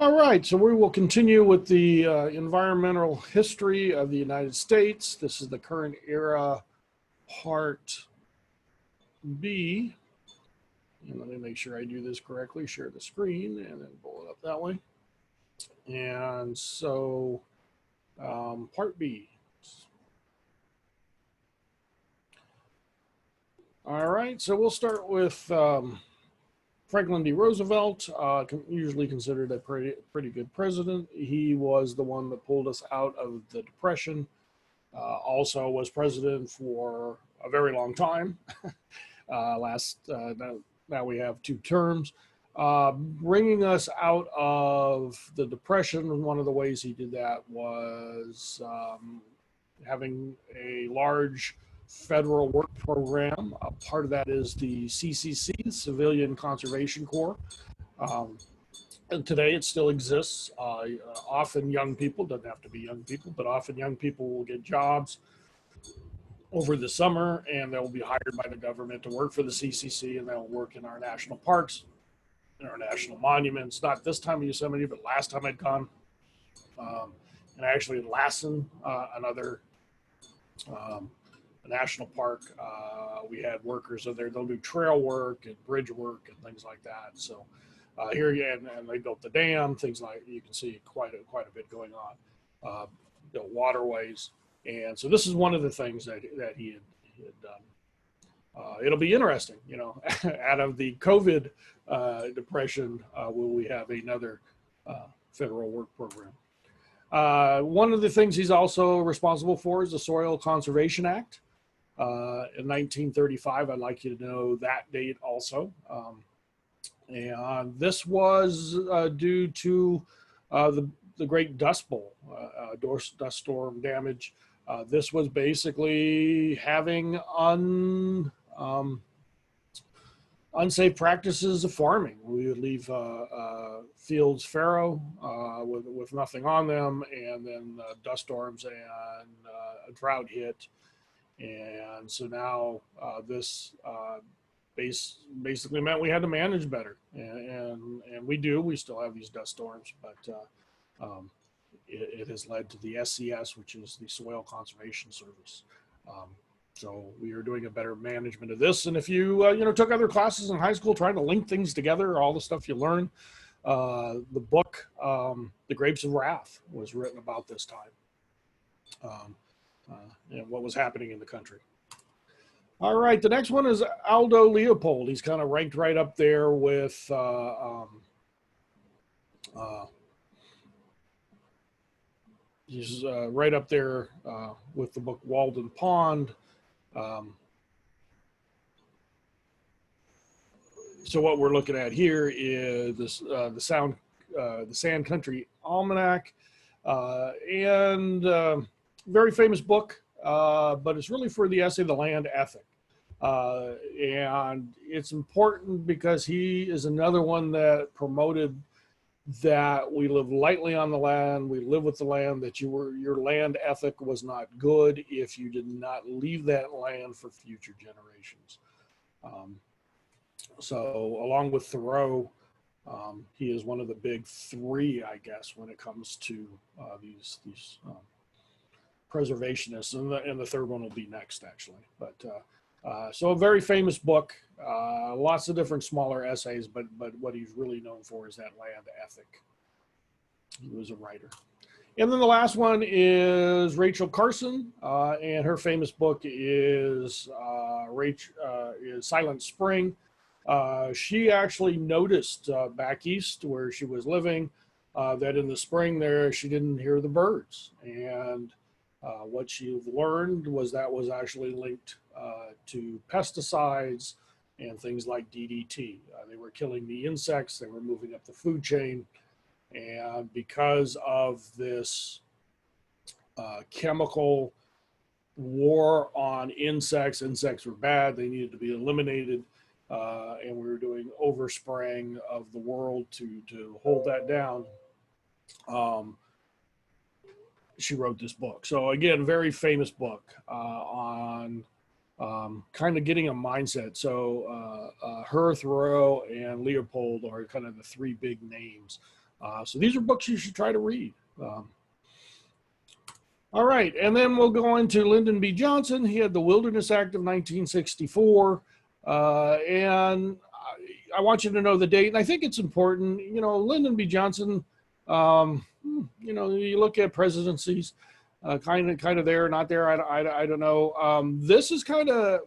All right, so we will continue with the environmental history of the United States. This is the current era, part B. And let me make sure I do this correctly, share the screen, and then pull it up that way. And so, part B. All right, so we'll start with Franklin D. Roosevelt, usually considered a pretty good president. He was the one that pulled us out of the Depression. Also was president for a very long time. Now we have 2 terms. Bringing us out of the Depression, one of the ways he did that was having a large federal work program. Part of that is the CCC, Civilian Conservation Corps. And today it still exists. Often young people, doesn't have to be young people, but often young people will get jobs over the summer and they'll be hired by the government to work for the CCC, and they'll work in our national parks, in our national monuments. Not this time of Yosemite, but last time I'd gone. And actually in Lassen, another national park, we had workers in there. They'll do trail work and bridge work and things like that. So here again, and they built the dam, things like, you can see quite a bit going on. Built waterways, and so this is one of the things that he had done. It'll be interesting, you know, out of the COVID depression, will we have another federal work program? One of the things he's also responsible for is the Soil Conservation Act. In 1935, I'd like you to know that date also. And this was due to the Great Dust Bowl, dust storm damage. This was basically having unsafe practices of farming. We would leave fields fallow with nothing on them, and then dust storms and a drought hit. And so now this basically meant we had to manage better, and we do. We still have these dust storms, but it has led to the SCS, which is the Soil Conservation Service. So we are doing a better management of this. And if you took other classes in high school, trying to link things together, all the stuff you learn, the book The Grapes of Wrath was written about this time. And what was happening in the country. All right, the next one is Aldo Leopold. He's kind of ranked right up there with he's right up there with the book Walden Pond. So what we're looking at here is this, the Sand Country Almanac, and very famous book, but it's really for the essay, The Land Ethic. And it's important because he is another one that promoted that we live lightly on the land, we live with the land, that your land ethic was not good if you did not leave that land for future generations. So along with Thoreau, he is one of the big 3, I guess, when it comes to these preservationists, and the third one will be next, actually. But so a very famous book, lots of different smaller essays, but what he's really known for is that land ethic. He was a writer. And then the last one is Rachel Carson, and her famous book is Silent Spring. She actually noticed back east where she was living that in the spring there she didn't hear the birds, and what she learned was that was actually linked to pesticides and things like DDT. They were killing the insects, they were moving up the food chain, and because of this chemical war on insects were bad, they needed to be eliminated, and we were doing overspraying of the world to hold that down. She wrote this book. So again, very famous book on kind of getting a mindset. So her, Thoreau, and Leopold are kind of the 3 big names So these are books you should try to read. All right, and then we'll go into Lyndon B. Johnson. He had the Wilderness Act of 1964, and I want you to know the date, and I think it's important. You know, Lyndon B. Johnson, you know, you look at presidencies, kind of there, not there, I don't know. This is kind of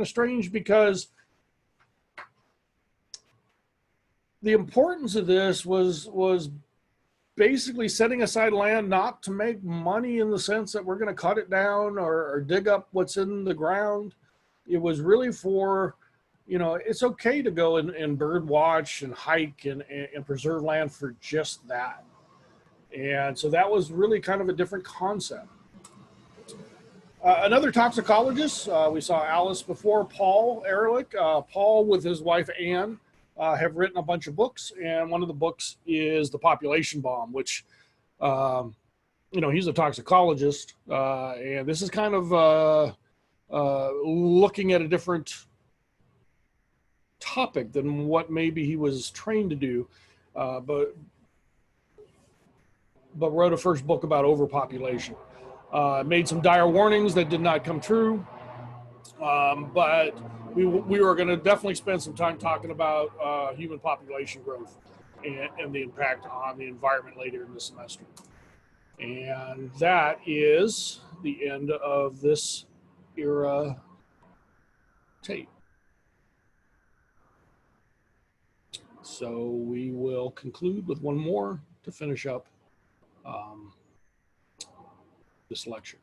strange because the importance of this was basically setting aside land not to make money in the sense that we're going to cut it down or dig up what's in the ground. It was really for, you know, it's okay to go and bird watch and hike and preserve land for just that. And so that was really kind of a different concept. Another toxicologist, we saw Alice before, Paul Ehrlich. Paul with his wife Anne have written a bunch of books, and one of the books is The Population Bomb, which, you know, he's a toxicologist, and this is kind of looking at a different topic than what maybe he was trained to do, but wrote a first book about overpopulation. Made some dire warnings that did not come true, but we were going to definitely spend some time talking about human population growth and the impact on the environment later in the semester. And that is the end of this era tape. So we will conclude with one more to finish up this lecture.